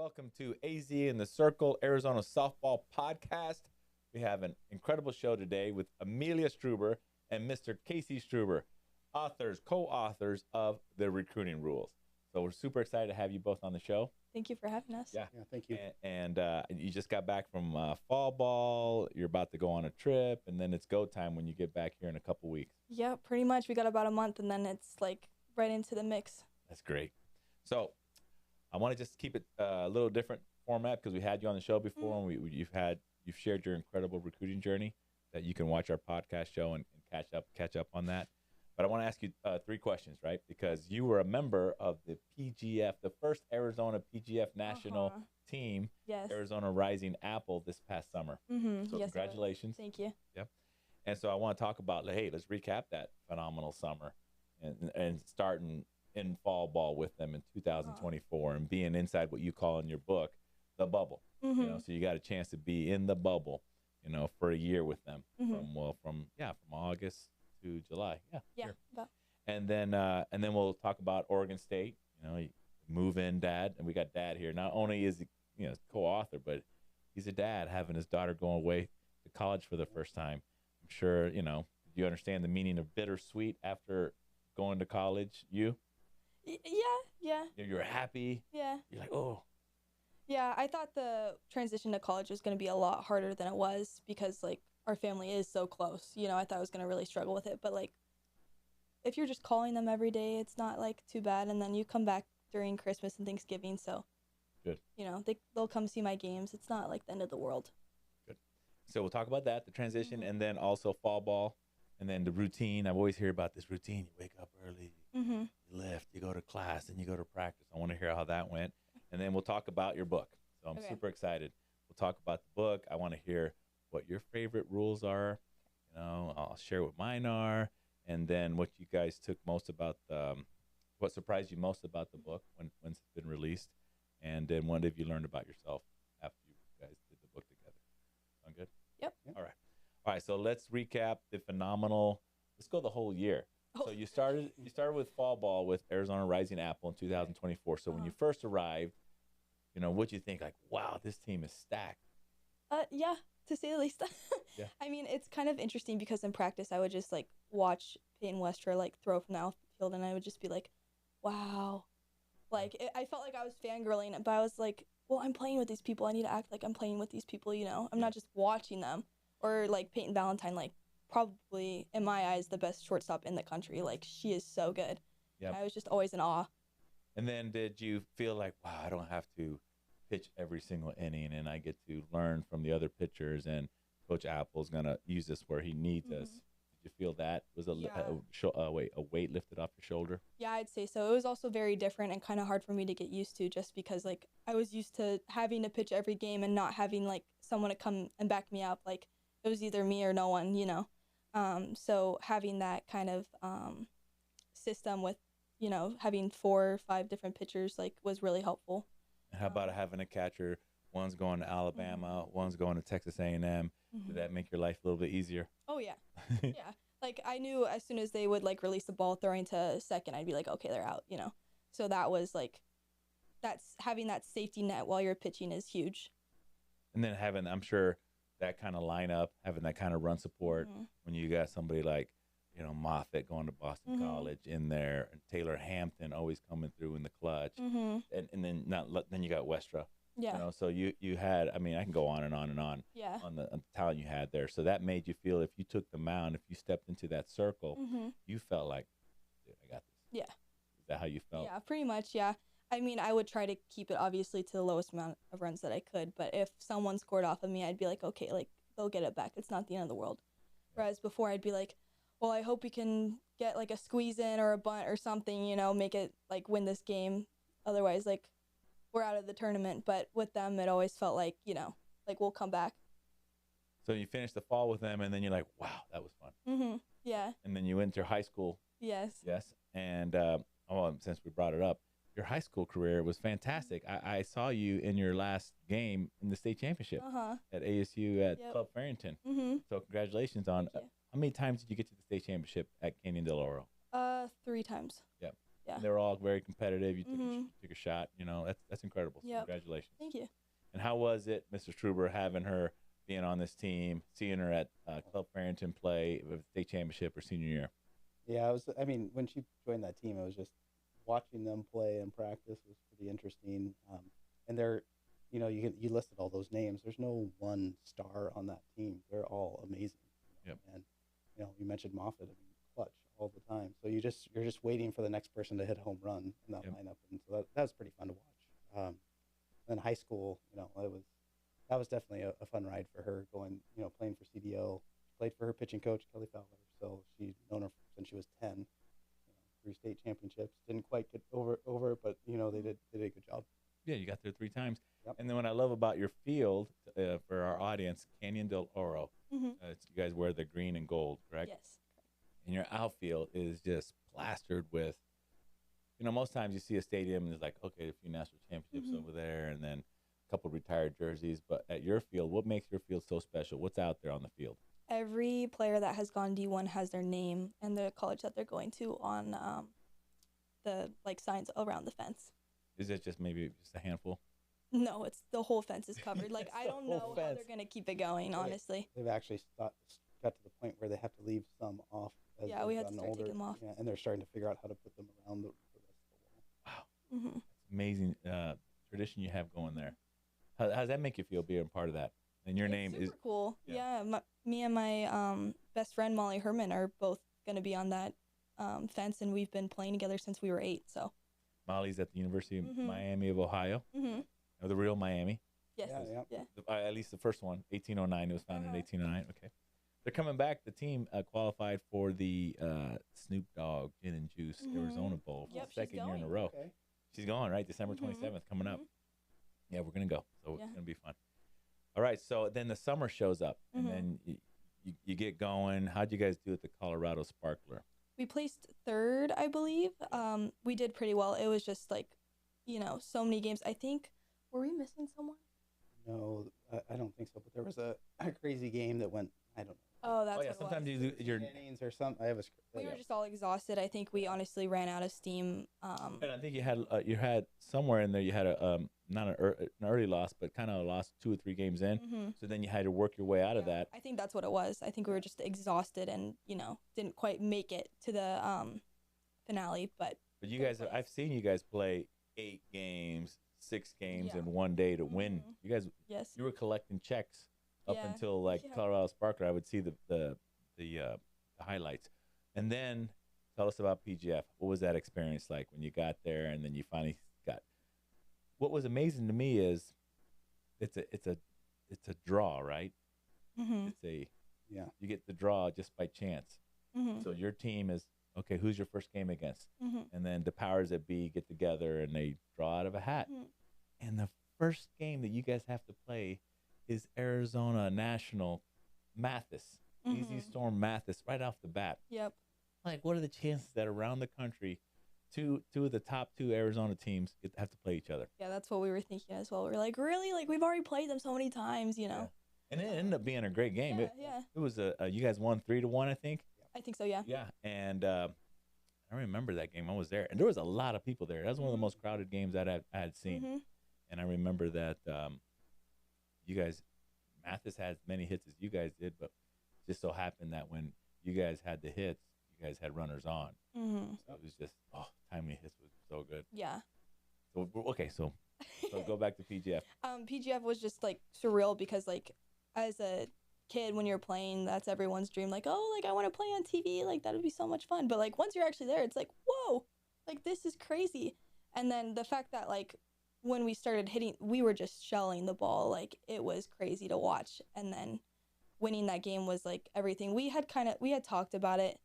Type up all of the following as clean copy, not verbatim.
welcome to AZ in the Circle, Arizona Softball Podcast. We have an incredible show today with Amelia Streuber and Mr. Casey Streuber, co-authors of The Recruiting Rules. So we're super excited to have you both on the show. Thank you for having us. Yeah, thank you. And you just got back from fall ball. You're about to go on a trip, and then it's go time when you get back here in a couple weeks. Yeah, pretty much. We got about a month, and then it's like right into the mix. That's great. So I want to just keep it a little different format because we had you on the show before, and you've shared your incredible recruiting journey that you can watch our podcast show and catch up on that. But I want to ask you 3 questions, right? Because you were a member of the PGF, the first Arizona PGF National team, yes. Arizona Rising Appel this past summer. So yes, congratulations. Thank you. Yep. And so I want to talk about, hey, let's recap that phenomenal summer and starting in fall ball with them in 2024 and being inside what you call in your book, the bubble. You know, so you got a chance to be in the bubble, you know, for a year with them from August to July. Yeah. Sure. And then we'll talk about Oregon State, you know, move in dad. And we got dad here. Not only is he, you know, co-author, but he's a dad having his daughter going away to college for the first time. I'm sure, you know, you understand the meaning of bittersweet after going to college. Yeah. You're happy. Yeah. You're like, oh. Yeah, I thought the transition to college was going to be a lot harder than it was because, like, our family is so close. You know, I thought I was going to really struggle with it. But, like, if you're just calling them every day, it's not, like, too bad. And then you come back during Christmas and Thanksgiving. So, good. You know, they'll come see my games. It's not, like, the end of the world. Good. So we'll talk about that, the transition, and then also fall ball, and then the routine. I've always heard about this routine. You wake up early, you lift, you go to class, and you go to practice. I want to hear how that went. And then we'll talk about your book. So I'm super excited. We'll talk about the book. I want to hear what your favorite rules are. You know, I'll share what mine are. And then what you guys took most about what surprised you most about the book when it's been released. And then what have you learned about yourself after you guys did the book together? Sound good? Yep. All right. So let's recap the phenomenal. Let's go the whole year. So you started with fall ball with Arizona Rising Appel in 2024. So when you first arrived, you know, what'd you think? Like, wow, this team is stacked. Yeah, to say the least. Yeah. I mean, it's kind of interesting because in practice, I would just, like, watch Peyton Westra, like, throw from the outfield, and I would just be like, wow. Like, I felt like I was fangirling, but I was like, well, I'm playing with these people. I need to act like I'm playing with these people, you know? I'm not just watching them. Or, like, Peyton Valentine, like, probably, in my eyes, the best shortstop in the country. Like, she is so good. Yeah. I was just always in awe. And then did you feel like, wow, I don't have to pitch every single inning and I get to learn from the other pitchers and Coach Appel's going to use this where he needs us? Did you feel that was a weight lifted off your shoulder? Yeah, I'd say so. It was also very different and kind of hard for me to get used to just because, like, I was used to having to pitch every game and not having, like, someone to come and back me up. Like, it was either me or no one, you know. So having that kind of system with, you know, having 4 or 5 different pitchers, like, was really helpful. And how about having a catcher? One's going to Alabama, one's going to Texas A&M. Did that make your life a little bit easier? Oh, yeah. Yeah. Like, I knew as soon as they would, like, release the ball throwing to second, I'd be like, okay, they're out, you know. So that was, like, having that safety net while you're pitching is huge. And then having, I'm sure, that kind of lineup, having that kind of run support when you got somebody like, you know, Moffitt going to Boston College in there, and Taylor Hampton always coming through in the clutch, and then you got Westra. Yeah. You know, so you had, I mean, I can go on and on and on. Yeah. On the talent you had there. So that made you feel if you took the mound, if you stepped into that circle, you felt like, dude, I got this. Yeah. Is that how you felt? Yeah, pretty much. Yeah. I mean, I would try to keep it obviously to the lowest amount of runs that I could, but if someone scored off of me, I'd be like, okay, like, they'll get it back. It's not the end of the world. Whereas before, I'd be like, well, I hope we can get, like, a squeeze in or a bunt or something, you know, make it, like, win this game. Otherwise, like, we're out of the tournament. But with them, it always felt like, you know, like, we'll come back. So you finished the fall with them, and then you're like, wow, that was fun. Yeah. And then you went to high school. Yes. And since we brought it up, your high school career was fantastic. I saw you in your last game in the state championship at ASU at Club Farrington. So congratulations on. How many times did you get to the state championship at Canyon del Oro? 3 times. Yep. Yeah. And they were all very competitive. You Mhm. took a shot. You know, that's incredible. So Yep. congratulations. Thank you. And how was it, Mr. Streuber, having her being on this team, seeing her at Club Farrington play with state championship her senior year? Yeah, it was. I mean, when she joined that team, it was just watching them play and practice was pretty interesting. And they're, you listed all those names. There's no one star on that team. They're all amazing. Yep. And you mentioned Moffitt. I mean, clutch all the time. So you're just waiting for the next person to hit a home run in that Yep. lineup, and so that was pretty fun to watch. Then high school, that was definitely a fun ride for her going, playing for CDO. Played for her pitching coach, Kelly Fowler. So she's known her since she was 10. 3 state championships. Didn't quite get over, but they did a good job. Yeah, you got there 3 times. Yep. And then what I love about your field, for our audience, Canyon del Oro, Mhm. you guys wear the green and gold, correct? Yes. And your outfield is just plastered with, most times you see a stadium and it's like, okay, a few national championships Mhm. over there and then a couple retired jerseys. But at your field, what makes your field so special? What's out there on the field? Every player that has gone D1 has their name and the college that they're going to on the signs around the fence. Is it just maybe just a handful? No, it's the whole fence is covered. Like It's I the don't whole know how fence. they're gonna keep it going. Honestly. They've actually got to the point where they have to leave some off. As Yeah, we they've had to gotten start older. taking them off. Yeah, and they're starting to figure out how to put them around the rest of the wall. Wow, Mhm. amazing tradition you have going there. How does that make you feel being part of that? And your name Super is cool. yeah. Yeah, me and my best friend Molly Herman are both gonna be on that fence, and we've been playing together since we were 8. So. Molly's at the University of Mhm. Miami of Ohio, Mhm. or the real Miami. Yes. Yeah. Yeah. At least the first one, 1809. It was founded in 1809. Okay. They're coming back. The team qualified for the Snoop Dogg Gin and Juice Mhm. Arizona Bowl for Yep, the she's second year in a going. row. Okay. She's going, right? December Mhm. 27th coming up. Mhm. Yeah, we're going to go. So Yeah. it's going to be fun. All right. So then the summer shows up and Mhm. then you get going. How'd you guys do at the Colorado Sparkler? We placed 3rd, I believe. We did pretty well. It was just so many games. I think, were we missing someone? No, I don't think so. But there was a crazy game that went. I don't know. Oh, that's Oh, yeah. what Sometimes it was. you do your. Innings or something. I have a. We yeah. were just all exhausted. I think we honestly ran out of steam. And I think you had somewhere in there you had a not an early loss, but kind of lost 2 or 3 games in. Mhm. So then you had to work your way out of Yeah, that. I think that's what it was. I think we were just exhausted and didn't quite make it to the finale. But you third guys, place. I've seen you guys play 8 games, 6 games Yeah. in one day to win. Mhm. You guys, yes. you were collecting checks up Yeah. until like Yeah. Colorado Sparkler. I would see the highlights, and then tell us about PGF. What was that experience like when you got there, and then you finally got? What was amazing to me is it's a draw, right? Mhm. It's a Yeah. you get the draw just by chance. Mhm. So your team is okay. Who's your first game against? Mhm. And then the powers that be get together and they draw out of a hat. Mhm. And the first game that you guys have to play is Arizona National Mathis, Easy Mhm. Storm Mathis, right off the bat. Yep. Like, what are the chances that around the country, two of the top 2 Arizona teams have to play each other? Yeah, that's what we were thinking as well. We were like, really? Like, we've already played them so many times, Yeah. And it ended up being a great game. Yeah. It was you guys won 3-1, I think. I think so, yeah. Yeah, and I remember that game. I was there, and there was a lot of people there. That was one of the most crowded games that I had seen. Mhm. And I remember that you guys, Mathis had as many hits as you guys did, but just so happened that when you guys had the hits, you guys had runners on. Mhm. So it was just timely hits was so good. Yeah. So okay, so go back to PGF. PGF was just like surreal because as a kid when you're playing, that's everyone's dream. Like, oh, like I want to play on TV. Like that would be so much fun. But like once you're actually there, it's like, whoa, like this is crazy. And then the fact that like when we started hitting, we were just shelling the ball. Like it was crazy to watch. And then winning that game was like everything. We had talked about it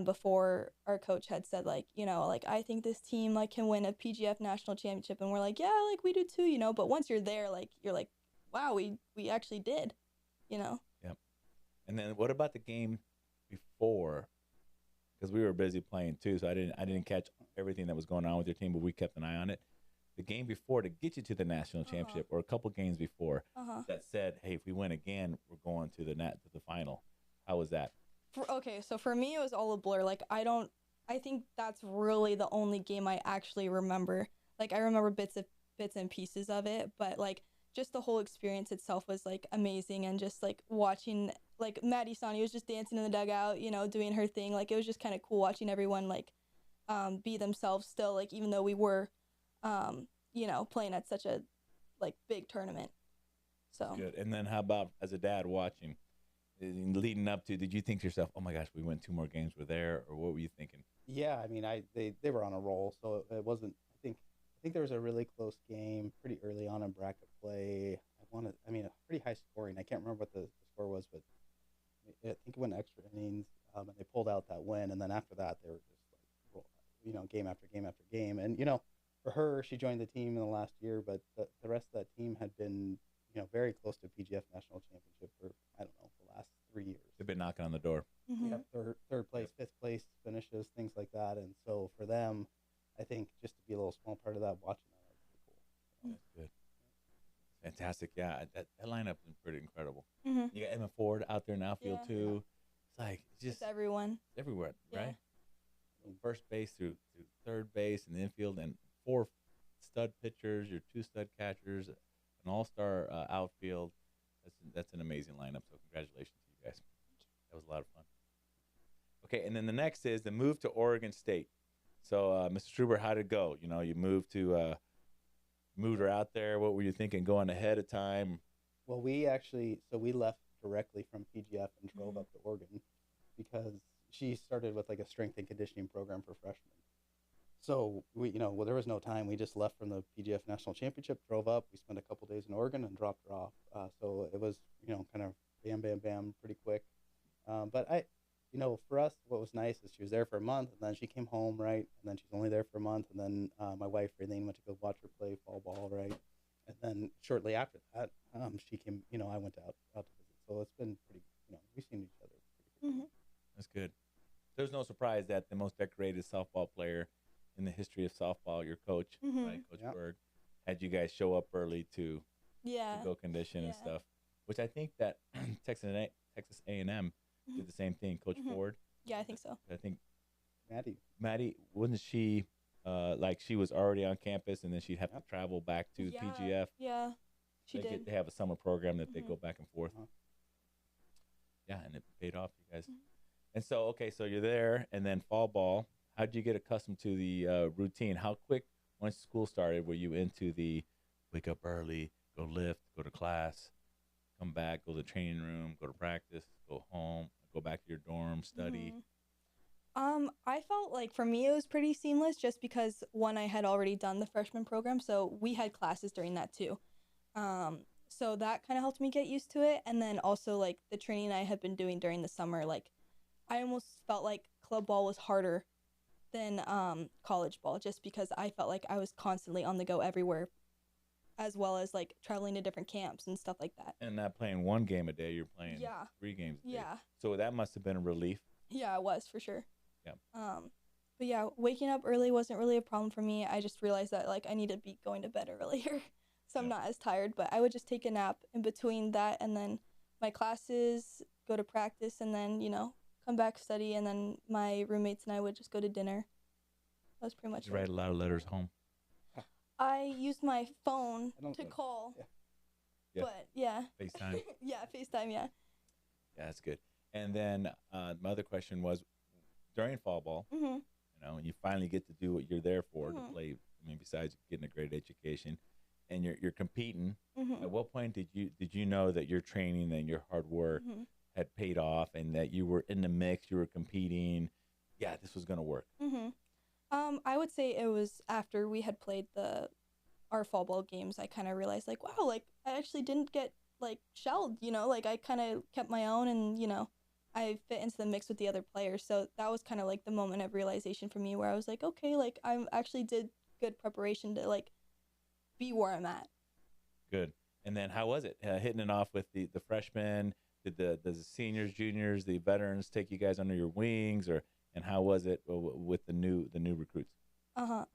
before. Our coach had said like, I think this team like can win a PGF National Championship, and we're like, yeah, like we do too, but once you're there, like you're like, wow, we actually did, Yep. And then what about the game before? Because we were busy playing too, so I didn't catch everything that was going on with your team, but we kept an eye on it. The game before to get you to the national championship, or a couple games before, that said, hey, if we win again, we're going to the final. How was that? Okay, so for me, it was all a blur. Like, I don't I think that's really the only game I actually remember. Like I remember bits and pieces of it, but like just the whole experience itself was like amazing, and just like watching like Maddie Sani was just dancing in the dugout, you know, doing her thing. Like it was just kind of cool watching everyone like be themselves still, like even though we were you know, playing at such a like big tournament. So Good. And then how about as a dad watching, leading up to, did you think to yourself, oh my gosh, we went 2 more games, we're there, or what were you thinking? Yeah, I mean, they were on a roll, so it wasn't. I think there was a really close game pretty early on in bracket play. I mean, a pretty high scoring. I can't remember what the score was, but I think it went extra innings, and they pulled out that win. And then after that, they were just like, you know, game after game after game. And you know, for her, she joined the team in the last year, but the rest of that team had been, you know, very close to PGF National Championship for, I don't know, the last 3 years. They've been knocking on the door. mm-hmm. Yeah, third place, fifth place finishes, things like that. And so for them, I think just to be a little small part of that, watching that was pretty cool. That's good. Fantastic. Yeah, that lineup is pretty incredible. Mm-hmm. You got Emma Ford out there in outfield Yeah. too. It's like It's everyone. everywhere, Yeah. right? From first base through third base and the infield, and 4 stud pitchers, your 2 stud catchers, an all-star outfield. That's an amazing lineup. So congratulations to you guys. That was a lot of fun. Okay, and then the next is the move to Oregon State. So, Mr. Streuber, how did it go? You know, you moved her out there. What were you thinking going ahead of time? Well, we left directly from PGF and drove up to Oregon because she started with like a strength and conditioning program for freshmen. So we, you know, well, there was no time. We just left from the PGF National Championship, drove up. We spent a couple days in Oregon and dropped her off. So it was, you know, kind of bam, bam, bam, pretty quick. But you know, for us, what was nice is she was there for a month, and then she came home, right? And then she's only there for a month, and then my wife, Raylene, went to go watch her play fall ball, right? And then shortly after that, she came, you know, I went out to visit. So it's been pretty, you know, we've seen each other pretty Mm-hmm. That's good. There's no surprise that the most decorated softball player in the history of softball, your coach, Mm-hmm. right, Coach Yep. Berg, had you guys show up early to Yeah. go condition and Yeah. stuff, which I think that Texas A&M did the same thing. Coach Mhm. Ford, Yeah, I think so. I think Maddie, wasn't she like she was already on campus and then she'd have to Yep. travel back to Yeah. PGF. Yeah, she did. They have a summer program that they Mhm. go back and forth. Uh-huh. Yeah, and it paid off, you guys. Mhm. And so, okay, so you're there, and then fall ball. How'd you get accustomed to the routine? How quick, once school started, were you into the wake up early, go lift, go to class, come back, go to the training room, go to practice, go home, go back to your dorm, study? Mhm. I felt like for me it was pretty seamless just because one, I had already done the freshman program, so we had classes during that too. So that kind of helped me get used to it, and then also like the training I had been doing during the summer, like I almost felt like club ball was harder than college ball just because I felt like I was constantly on the go everywhere, as well as like traveling to different camps and stuff like that. And not playing 1 game a day, you're playing Yeah. 3 games a day. Yeah. So that must have been a relief. Yeah, it was for sure. Yeah. But yeah, waking up early wasn't really a problem for me. I just realized that like I need to be going to bed earlier, so I'm Yeah. not as tired. But I would just take a nap in between that and then my classes, go to practice, and then come back, study, and then my roommates and I would just go to dinner. That was pretty much You it. write a lot of letters home. I used my phone I don't to know. call. Yeah. But yeah. FaceTime. Yeah, FaceTime. Yeah. Yeah, that's good. And then my other question was, during fall ball, Mhm. and you finally get to do what you're there for, to Mhm. play. I mean, besides getting a great education, and you're competing. Mhm. At what point did you know that your training and your hard work Mhm. had paid off, and that you were in the mix, you were competing? Yeah, this was gonna work. Mhm. I would say it was after we had played our fall ball games. I kind of realized like, wow, like I actually didn't get like shelled. Like I kind of kept my own, and I fit into the mix with the other players. So that was kind of like the moment of realization for me, where I was like, okay, like I actually did good preparation to like be where I'm at. Good. And then how was it hitting it off with the freshmen? Did the seniors, juniors, the veterans take you guys under your wings, and how was it with the new recruits?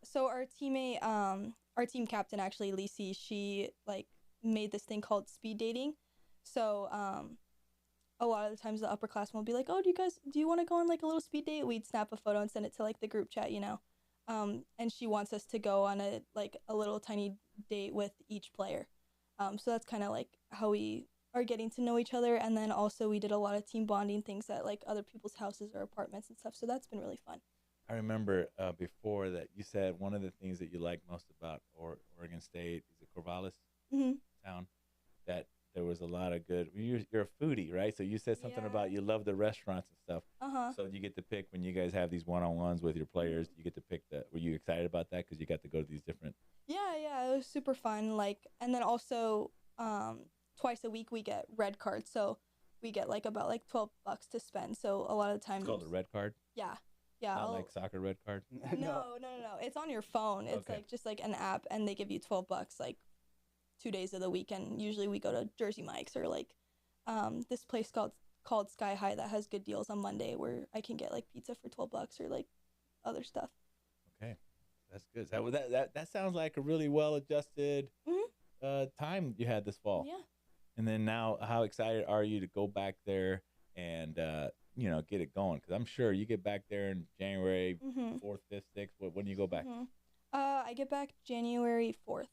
So our teammate, our team captain, actually, Lisi, she like made this thing called speed dating. So a lot of the times the upperclassmen will be like, oh, do you want to go on like a little speed date? We'd snap a photo and send it to like the group chat, and she wants us to go on a little tiny date with each player. So that's kind of like how we are getting to know each other. And then also we did a lot of team bonding things at like other people's houses or apartments and stuff. So that's been really fun. I remember before that you said one of the things that you like most about Oregon State is the Corvallis town, that there was a lot of good. You're a foodie, right? So you said something about you love the restaurants and stuff. So you get to pick when you guys have these one-on-ones with your players. You get to pick were you excited about that because you got to go to these different? Yeah, it was super fun. Like, and then also twice a week we get red cards, so we get like about like $12 to spend. So a lot of times It's called a red card. Yeah. Not like soccer red card. No. It's on your phone. It's like just like an app, and they give you $12 like 2 days of the weekend. Usually we go to Jersey Mike's or like this place called Sky High that has good deals on Monday where I can get like pizza for $12 or like other stuff. Okay, that's good. That sounds like a really well adjusted time you had this fall. Yeah. And then now, how excited are you to go back there and get it going? Because I'm sure you get back there in January 4th, 5th, 6th. When do you go back? I get back January 4th.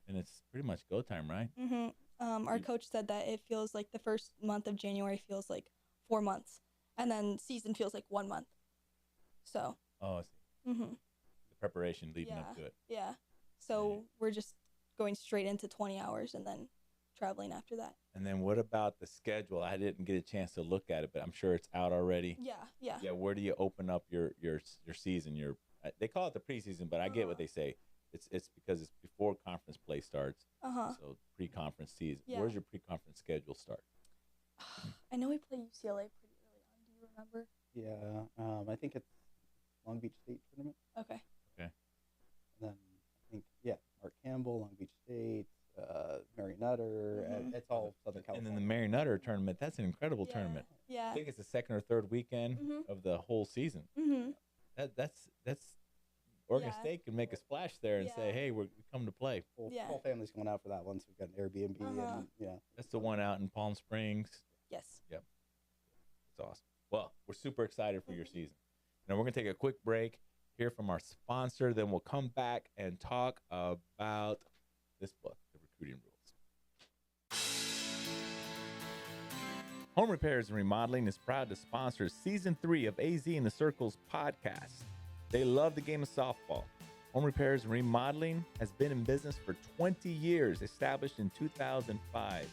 And it's pretty much go time, right? Our coach said that it feels like the first month of January feels like 4 months, and then season feels like 1 month. So. Oh, I see. The preparation leading up to it. Yeah. So we're just going straight into 20 hours and then traveling after that. And then what about the schedule? I didn't get a chance to look at it, but I'm sure it's out already. Yeah. Yeah. Where do you open up your season? They call it the preseason, but I get what they say. It's because it's before conference play starts. So pre-conference season. Yeah. Where's your pre-conference schedule start? I know we play UCLA pretty early on. Do you remember? Yeah. I think it's Long Beach State tournament. Okay. And then I think Mark Campbell, Long Beach State, Mary Nutter. It's all Southern California. And then the Mary Nutter tournament. That's an incredible tournament. Yeah. I think it's the second or third weekend of the whole season. That's Oregon State can make a splash there and say, hey, we come to play. Whole family's going out for that one, so we've got an Airbnb. And, That's the one out in Palm Springs. Yes. Yep. It's awesome. Well, we're super excited for your season. Now we're going to take a quick break, hear from our sponsor, then we'll come back and talk about this book, The Recruiting Rules. Home Repairs and Remodeling is proud to sponsor Season 3 of AZ in the Circles podcast. They love the game of softball. Home Repairs and Remodeling has been in business for 20 years, established in 2005.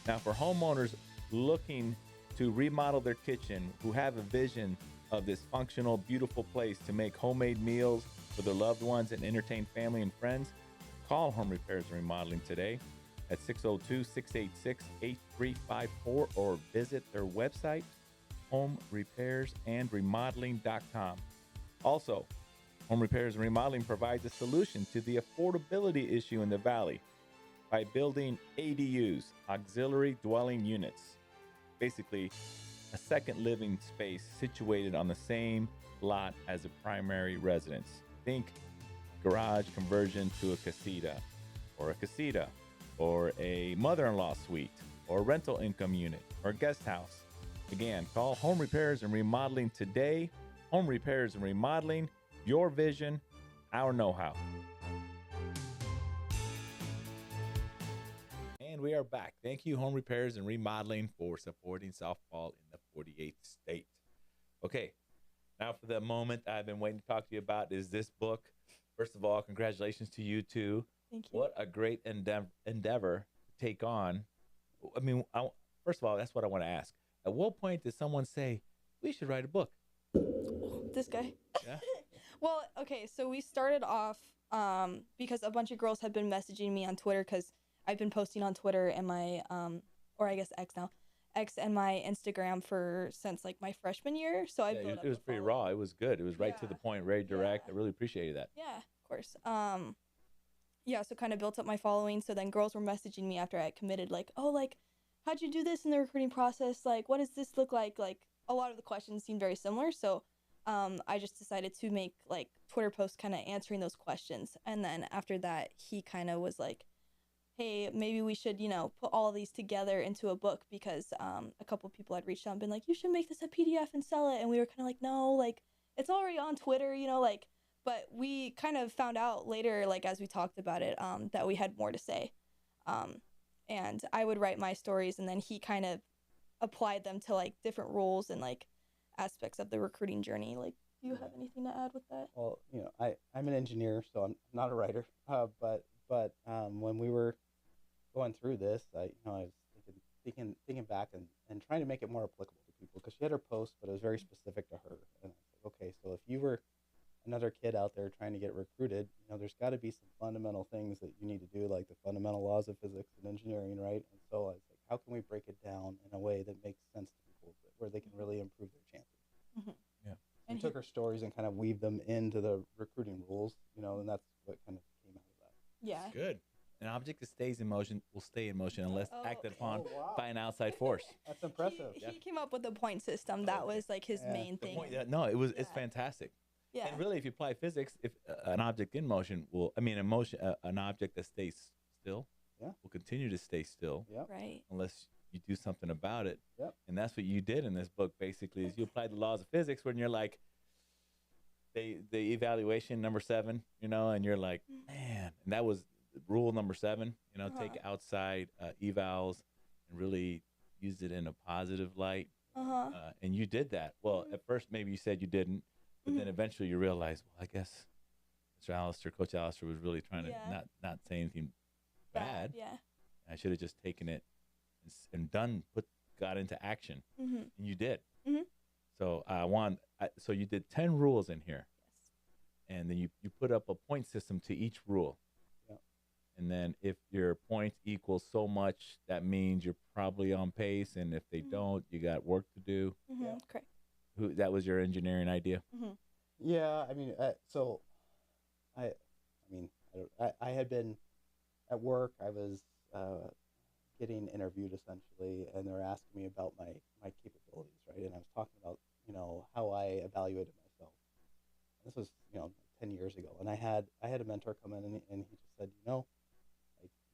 Now, for homeowners looking to remodel their kitchen, who have a vision of this functional, beautiful place to make homemade meals for their loved ones and entertain family and friends, call Home Repairs and Remodeling today at 602-686-8354 or visit their website, homerepairsandremodeling.com. Also, Home Repairs and Remodeling provides a solution to the affordability issue in the Valley by building ADUs, auxiliary dwelling units, basically a second living space situated on the same lot as a primary residence. Think garage conversion to a casita, or a mother-in-law suite, or a rental income unit, or a guest house. Again, call Home Repairs and Remodeling today. Home Repairs and Remodeling, your vision, our know-how. And we are back. Thank you, Home Repairs and Remodeling, for supporting softball in the 48th state. Okay, now for the moment I've been waiting to talk to you about is this book. First of all, congratulations to you two. Thank you. What a great endeavor to take on. I mean, first of all, that's what I want to ask. At what point did someone say, we should write a book? This guy. Yeah. Well, okay, so we started off because a bunch of girls had been messaging me on Twitter because I've been posting on Twitter and my, or I guess X now, X and my Instagram since like my freshman year. So it was pretty raw. It was good. It was right to the point, very direct. I really appreciated that. Yeah, of course. So kind of built up my following. So then girls were messaging me after I committed, like, oh, like, how'd you do this in the recruiting process? Like, what does this look like? Like, a lot of the questions seemed very similar. So I just decided to make like Twitter posts kind of answering those questions. And then after that, he kind of was like, hey, maybe we should, put all these together into a book, because a couple people had reached out and been like, you should make this a PDF and sell it. And we were kind of like, no, like, it's already on Twitter, like, but we kind of found out later, like, as we talked about it, that we had more to say. And I would write my stories, and then he kind of applied them to, like, different roles and, like, aspects of the recruiting journey. Like, do you have anything to add with that? Well, I'm an engineer, so I'm not a writer. But when we were going through this, I was thinking back and trying to make it more applicable to people, because she had her post, but it was very specific to her. And I was like, okay, so if you were another kid out there trying to get recruited, there's got to be some fundamental things that you need to do, like the fundamental laws of physics and engineering, right? And so I was like, how can we break it down in a way that makes sense to people, where they can really improve their chances? Mm-hmm. Yeah. And took her stories and kind of weaved them into the recruiting rules, and that's what kind of came out of that. Yeah. That's good. An object that stays in motion will stay in motion unless acted upon by an outside force. That's impressive. He came up with a point system. That was like his main thing. It's fantastic. Yeah. And really, if you apply physics, if an object in motion an object that stays still will continue to stay still. Yep. Right. Unless you do something about it. Yep. And that's what you did in this book, basically, is you applied the laws of physics when you're like, the evaluation number 7, and you're like, man, and that was rule number 7, take outside evals and really use it in a positive light. And you did that. Well, at first, maybe you said you didn't, but then eventually you realized, well, I guess Coach Alistair was really trying to not say anything bad. Yeah. I should have just taken it and got into action. And you did. So so you did 10 rules in here. Yes. And then you put up a point system to each rule. Yep. And then if your points equal so much, that means you're probably on pace. And if they don't, you got work to do. Correct. That was your engineering idea? Yeah, I mean, I had been at work. I was getting interviewed essentially, and they're asking me about my capabilities, right? And I was talking about how I evaluated myself. This was 10 years ago, and I had a mentor come in, and he just said, like,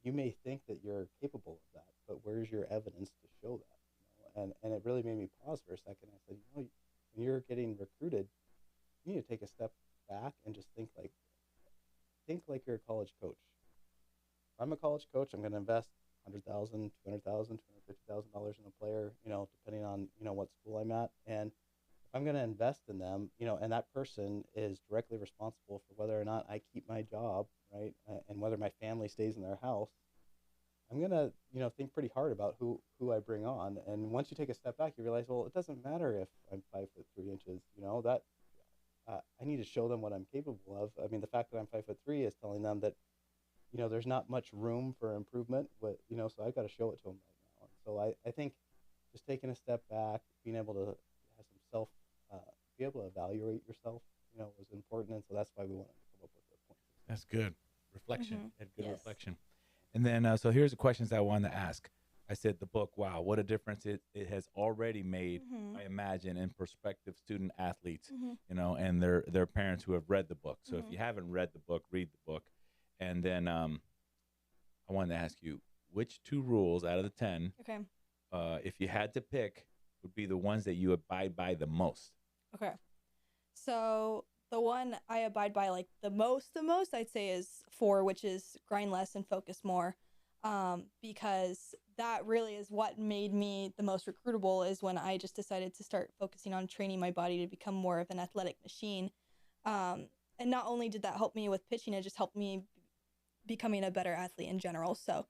you may think that you're capable of that, but where's your evidence to show that? And it really made me pause for a second. I said, when you're getting recruited, you need to take a step back and just think like you're a college coach. If I'm a college coach, I'm going to invest $100,000, $200,000, $250,000 in a player, depending on, what school I'm at. And if I'm going to invest in them, and that person is directly responsible for whether or not I keep my job, right, and whether my family stays in their house, I'm going to, think pretty hard about who I bring on. And once you take a step back, you realize, well, it doesn't matter if I'm 5'3" that I need to show them what I'm capable of. I mean, the fact that I'm 5'3" is telling them that, there's not much room for improvement, but, so I've got to show it to them right now. And so I think just taking a step back, being able to have some be able to evaluate yourself, was important. And so that's why we wanted to come up with the point. That's good. Reflection. Had good reflection. And then, so here's the questions I wanted to ask. I said the book, wow, what a difference it has already made, I imagine, in prospective student athletes, and their parents who have read the book. So if you haven't read the book, read the book. And then I wanted to ask you, which 2 rules out of the 10, if you had to pick, would be the ones that you abide by the most? Okay. So the one I abide by like the most I'd say is 4, which is grind less and focus more. Because that really is what made me the most recruitable, is when I just decided to start focusing on training my body to become more of an athletic machine. And not only did that help me with pitching, it just helped me becoming a better athlete in general. So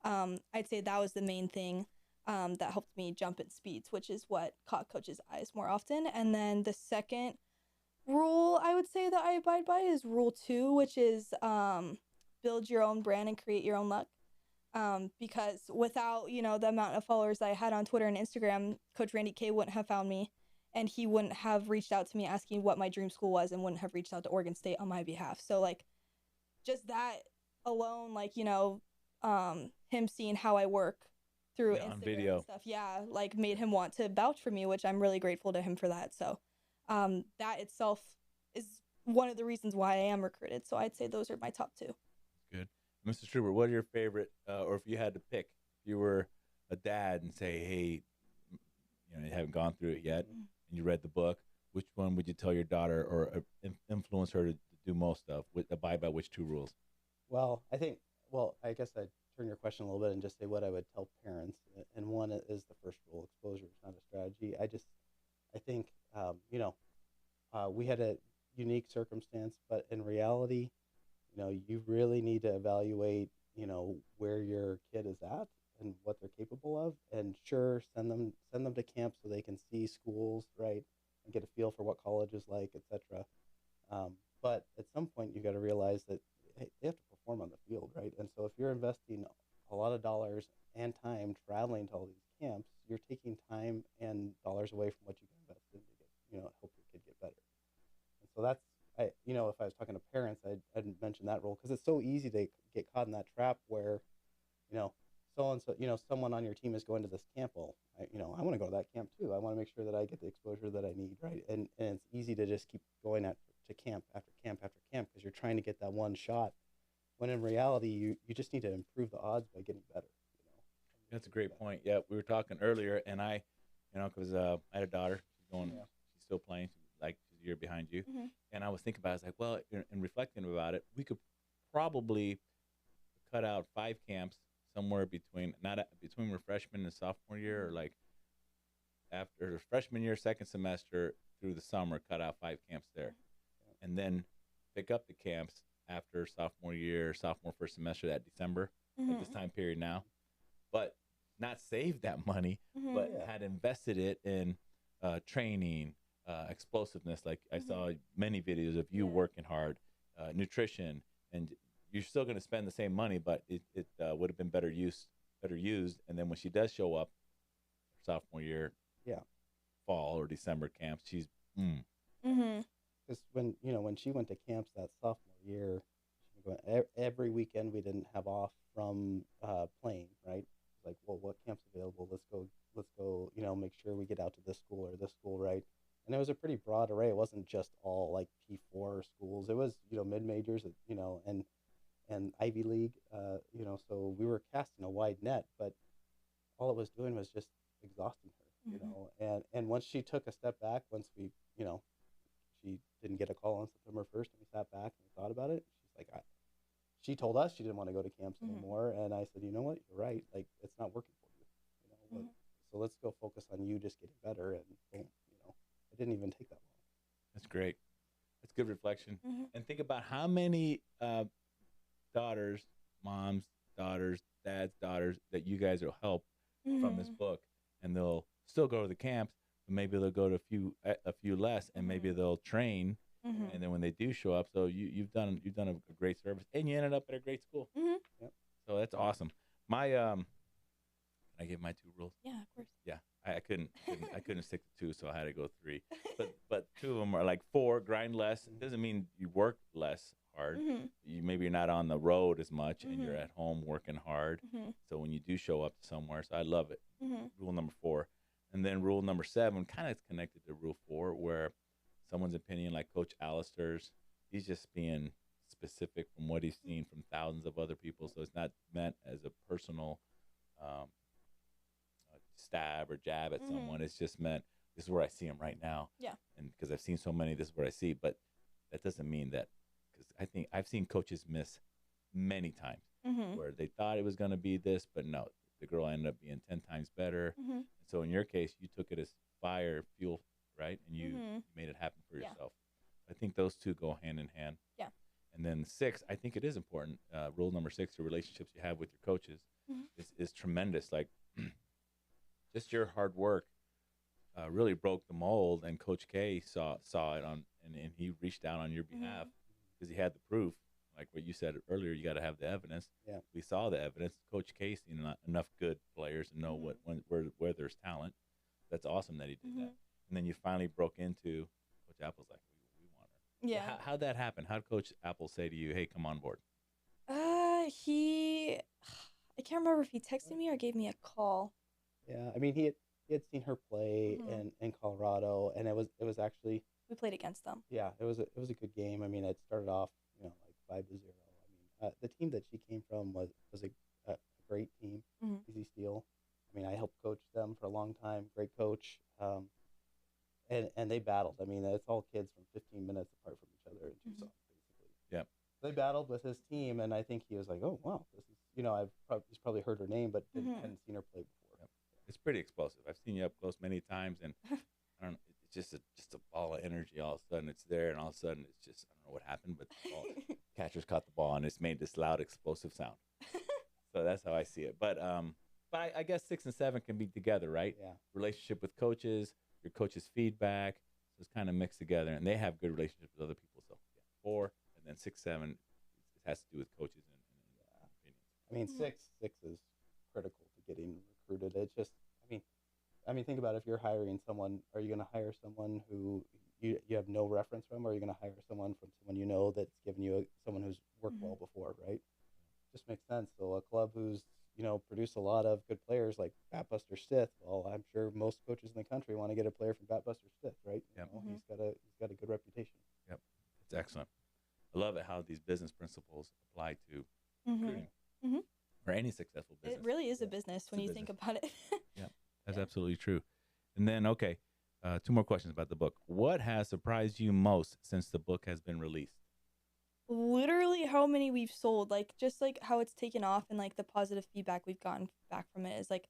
I'd say that was the main thing that helped me jump in speeds, which is what caught coaches' eyes more often. And then the second rule I would say that I abide by is rule 2, which is build your own brand and create your own luck. Because without, the amount of followers I had on Twitter and Instagram, Coach Randy K wouldn't have found me, and he wouldn't have reached out to me asking what my dream school was, and wouldn't have reached out to Oregon State on my behalf. So like, just that alone, like, him seeing how I work through Instagram video and stuff, like made him want to vouch for me, which I'm really grateful to him for that. So that itself is one of the reasons why I am recruited. So I'd say those are my top 2. Good. Mr. Streuber, what are your favorite, or if you had to pick, if you were a dad and say, hey, you haven't gone through it yet, and you read the book, which one would you tell your daughter or influence her to do most of, abide by which two rules? Well, I guess I'd turn your question a little bit and just say what I would tell parents. And one is the first rule: exposure is not a strategy. I think, we had a unique circumstance, but in reality, you really need to evaluate, where your kid is at and what they're capable of. And sure, send them to camp so they can see schools, right, and get a feel for what college is like, etc. But at some point, you got to realize that they have to perform on the field, right? And so if you're investing a lot of dollars and time traveling to all these camps, you're taking time and dollars away from what you can invest in to get, help your kid get better. And so if I was talking to parents, I'd mention that role, because it's so easy to get caught in that trap where, so and so, someone on your team is going to this camp. Well, I want to go to that camp too. I want to make sure that I get the exposure that I need, right? And it's easy to just keep going to camp after camp after camp because you're trying to get that one shot. When in reality, you just need to improve the odds by getting better. That's a great point. Yeah, we were talking earlier, and because I had a daughter. She's still playing. She's a year behind you. Mm-hmm. And I was thinking about it. I was like, well, in reflecting about it, we could probably cut out 5 camps somewhere between her freshman and sophomore year, or like after her freshman year, second semester through the summer, cut out 5 camps there, and then pick up the camps after sophomore year, sophomore first semester, that December, like this time period now, but not save that money, but had invested it in training, explosiveness. Like I saw many videos of you working hard, nutrition, and you're still going to spend the same money, but it would have been better used. And then when she does show up sophomore year, fall or December camps, she's because when she went to camps that sophomore year, every weekend we didn't have off from playing, right? It's like, well, what camp's available? Let's go, make sure we get out to this school or this school, right? And it was a pretty broad array. It wasn't just all like P4 schools. It was, mid-majors, and Ivy League, so we were casting a wide net, but all it was doing was just exhausting her, and once she took a step back, once we, she didn't get a call on September 1st, and we sat back and we thought about it. She's like, she told us she didn't want to go to camps anymore, and I said, you know what, you're right, like it's not working for you, so let's go focus on you just getting better, and boom, it didn't even take that long. That's great. That's good reflection. And think about how many daughters, moms, daughters, dads, daughters that you guys will help from this book, and they'll still go to the camps, but maybe they'll go to a few less, and maybe they'll train, and then when they do show up, so you've done a great service, and you ended up at a great school. Yep. So that's awesome. My can I give my 2 rules? Yeah, of course. Yeah, I couldn't stick to 2, so I had to go 3. But 2 of them are like 4, grind less. It doesn't mean you work less hard. You're not on the road as much, and you're at home working hard. So when you do show up somewhere, so I love it. Rule number 4, and then rule number 7 kind of is connected to rule 4, where someone's opinion, like Coach Alistair's, he's just being specific from what he's seen from thousands of other people. So it's not meant as a personal stab or jab at someone. It's just meant, this is where I see him right now. Yeah. And because I've seen so many, this is what I see. But that doesn't mean that, because I think I've seen coaches miss many times where they thought it was going to be this, but no, the girl ended up being 10 times better. And so in your case, you took it as fire, fuel, right? And you made it happen for yourself. I think those 2 go hand in hand. Yeah. And then 6, I think it is important. Rule number 6, the relationships you have with your coaches is tremendous. Like, just your hard work really broke the mold, and Coach K saw it and he reached out on your behalf because he had the proof. Like what you said earlier, you got to have the evidence. Yeah. We saw the evidence. Coach K seen enough good players to know where there's talent. That's awesome that he did that. And then you finally broke into Coach Apple's like, we want her. Yeah. How'd that happen? How'd Coach Apple say to you, hey, come on board? I can't remember if he texted me or gave me a call. Yeah, I mean, he had seen her play in Colorado, and it was actually, we played against them. Yeah, it was a good game. I mean, it started off like 5-0. I mean, the team that she came from was a great team. Easy Steel. I mean, I helped coach them for a long time. Great coach. And they battled. I mean, it's all kids from 15 minutes apart from each other in Tucson, basically. Yeah. They battled with his team, and I think he was like, "Oh wow, this is." He's probably heard her name, but hadn't seen her play before. Yep. It's pretty explosive. I've seen you up close many times, and I don't know. It's just a ball of energy. All of a sudden, it's there, and all of a sudden, it's just I don't know what happened, but the ball, catchers caught the ball, and it's made this loud, explosive sound. So that's how I see it. But I guess 6 and 7 can be together, right? Yeah. Relationship with coaches, your coach's feedback, so it's kind of mixed together, and they have good relationships with other people. So 4 and then 6, 7, it has to do with coaches and opinions. I mean, six is critical to getting recruited. It's just, I mean, think about it. If you're hiring someone, are you going to hire someone who you have no reference from, or are you going to hire someone from someone you know that's given you someone who's worked well before, right? Just makes sense. So a club who's produced a lot of good players like Batbuster Stith. Well, I'm sure most coaches in the country want to get a player from Batbuster Stith, right? Yep. He's got a good reputation. Yep, it's excellent. I love it how these business principles apply to recruiting or any successful business. It really is a business when you think about it. Yeah, that's absolutely true. And then, okay, 2 more questions about the book. What has surprised you most since the book has been released? Literally how many we've sold, like just like how it's taken off and like the positive feedback we've gotten back from it is like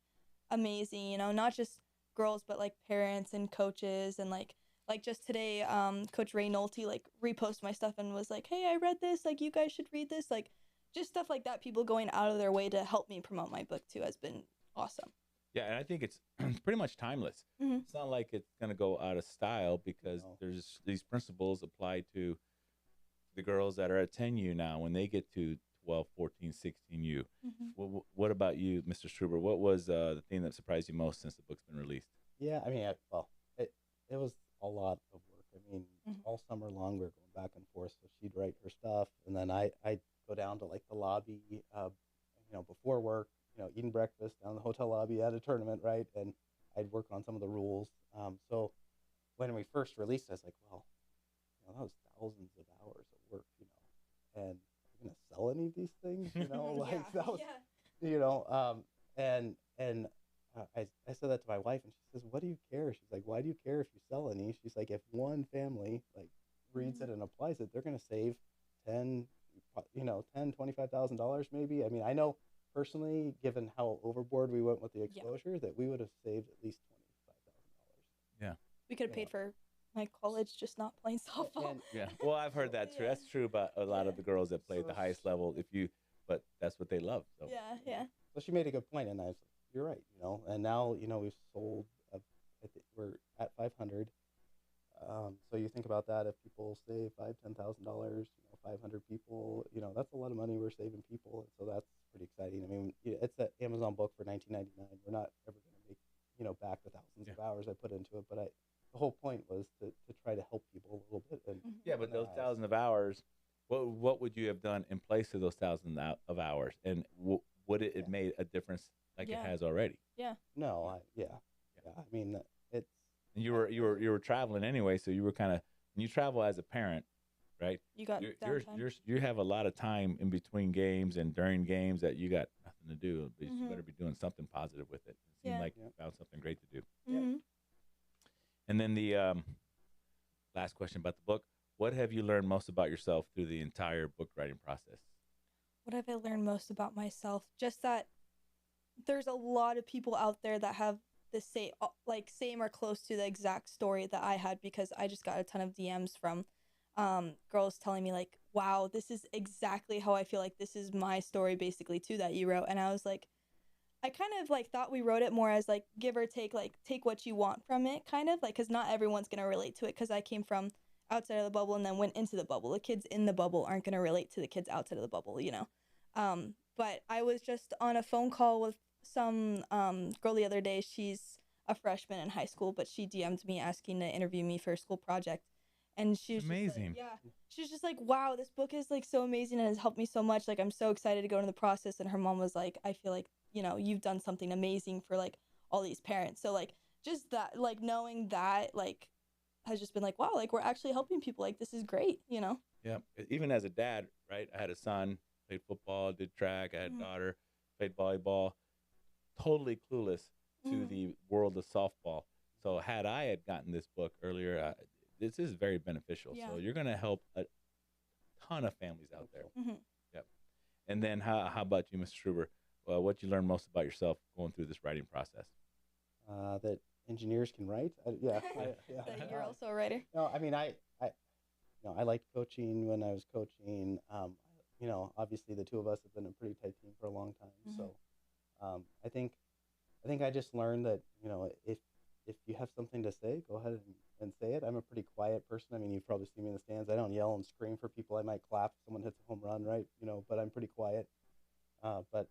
amazing, not just girls but like parents and coaches, and like just today Coach Ray Nolte like reposted my stuff and was like, hey, I read this, like you guys should read this, like just stuff like that. People going out of their way to help me promote my book too has been awesome. Yeah, and I think it's pretty much timeless. It's not like it's going to go out of style because there's these principles apply to the girls that are at 10U now when they get to 12, 14, 16U. What about you, Mr. Streuber? What was the thing that surprised you most since the book's been released? Yeah, I mean, it was a lot of work. I mean, all summer long we were going back and forth. So she'd write her stuff, and then I'd go down to like the lobby, before work, eating breakfast down in the hotel lobby at a tournament, right? And I'd work on some of the rules. So when we first released it, I was like, well, that was thousands of hours of work, and you're gonna sell any of these things, that was, I said that to my wife, and she says, what do you care? She's like, why do you care if you sell any? She's like, if one family like reads it and applies it, they're gonna save $25,000 maybe. I mean, I know personally, given how overboard we went with the exposure, that we would have saved at least $25,000. Yeah, we could have paid for my college just not playing softball. Well, I've heard that too. That's true about a lot of the girls that play at the highest level. But that's what they love. So. Yeah. So she made a good point, and I was like, you're right, and now we've sold. I think we're at 500. So you think about that. If people save $10,000, 500 people, that's a lot of money we're saving people, and so that's pretty exciting. I mean, it's an Amazon book for $19.99. We're not ever going to make back the thousands of hours I put into it, but the whole point was to try to help people a little bit. And but those thousands of hours, what would you have done in place of those thousands of hours, and would it have made a difference like it has already? Yeah. No. I mean, it's. And you were traveling anyway, so you were kind of, when you travel as a parent, right? You got downtime. You have a lot of time in between games and during games that you got nothing to do, but you better be doing something positive with it. It seemed like you found something great to do. And then the last question about the book: what have you learned most about yourself through the entire book writing process? What have I learned most about myself? Just that there's a lot of people out there that have the same or close to the exact story that I had, because I just got a ton of DMs from girls telling me like, wow, this is exactly how I feel, like this is my story basically too that you wrote. And I was like, I kind of like thought we wrote it more as like give or take, like take what you want from it, kind of like, because not everyone's going to relate to it, because I came from outside of the bubble and then went into the bubble. The kids in the bubble aren't going to relate to the kids outside of the bubble, but I was just on a phone call with some girl the other day. She's a freshman in high school, but she DM'd me asking to interview me for a school project. And she was amazing. She's just like, wow, this book is like so amazing and has helped me so much. Like, I'm so excited to go into the process. And her mom was like, I feel like, you've done something amazing for like all these parents. So like, just that, like knowing that, like, has just been like, wow, like we're actually helping people. Like, this is great, Yeah. Even as a dad, right? I had a son played football, did track. I had a daughter, played volleyball. Totally clueless to the world of softball. So had I had gotten this book earlier, this is very beneficial. Yeah. So you're going to help a ton of families out there. Mm-hmm. Yep. And then how about you, Mr. Streuber? What you learn most about yourself going through this writing process? That engineers can write. Yeah. That you're also a writer. No, I mean, I liked coaching when I was coaching. Obviously the two of us have been a pretty tight team for a long time. So, I think I just learned that, if you have something to say, go ahead and say it. I'm a pretty quiet person. I mean, you've probably seen me in the stands. I don't yell and scream for people. I might clap if someone hits a home run, right? But I'm pretty quiet. But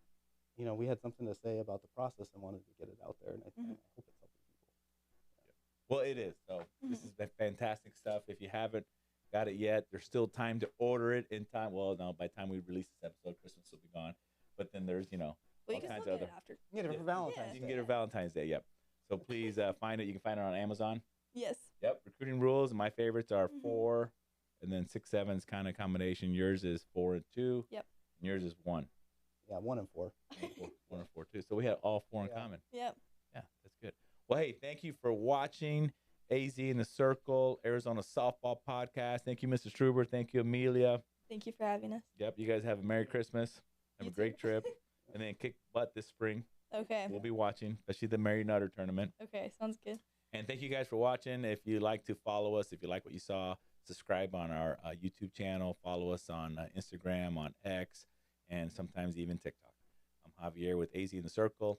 we had something to say about the process and wanted to get it out there, and I hope it's helping people. Well, it is. So this has been fantastic stuff. If you haven't got it yet, there's still time to order it in time. Well, no, by the time we release this episode, Christmas will be gone. But then there's, Well, all kinds of other. After. You can get it for Valentine's Day. You can get it for Valentine's Day. Yep. So please find it. You can find it on Amazon. Yes. Yep. Recruiting rules. My favorites are 4, and then 6, 7's kind of combination. Yours is 4 and 2. Yep. And yours is 1. Yeah, 1 and 4. 1 and 4 too. So we had all 4 in common. Yep. Yeah, that's good. Well, hey, thank you for watching AZ in the Circle, Arizona Softball Podcast. Thank you, Mr. Streuber. Thank you, Amelia. Thank you for having us. Yep. You guys have a Merry Christmas. Have You a great too. trip. And then kick butt this spring. Okay. We'll be watching, especially the Mary Nutter tournament. Okay, sounds good. And thank you guys for watching. If you'd like to follow us, if you like what you saw, subscribe on our YouTube channel. Follow us on Instagram, on X, and sometimes even TikTok. I'm Javier with AZ in the Circle.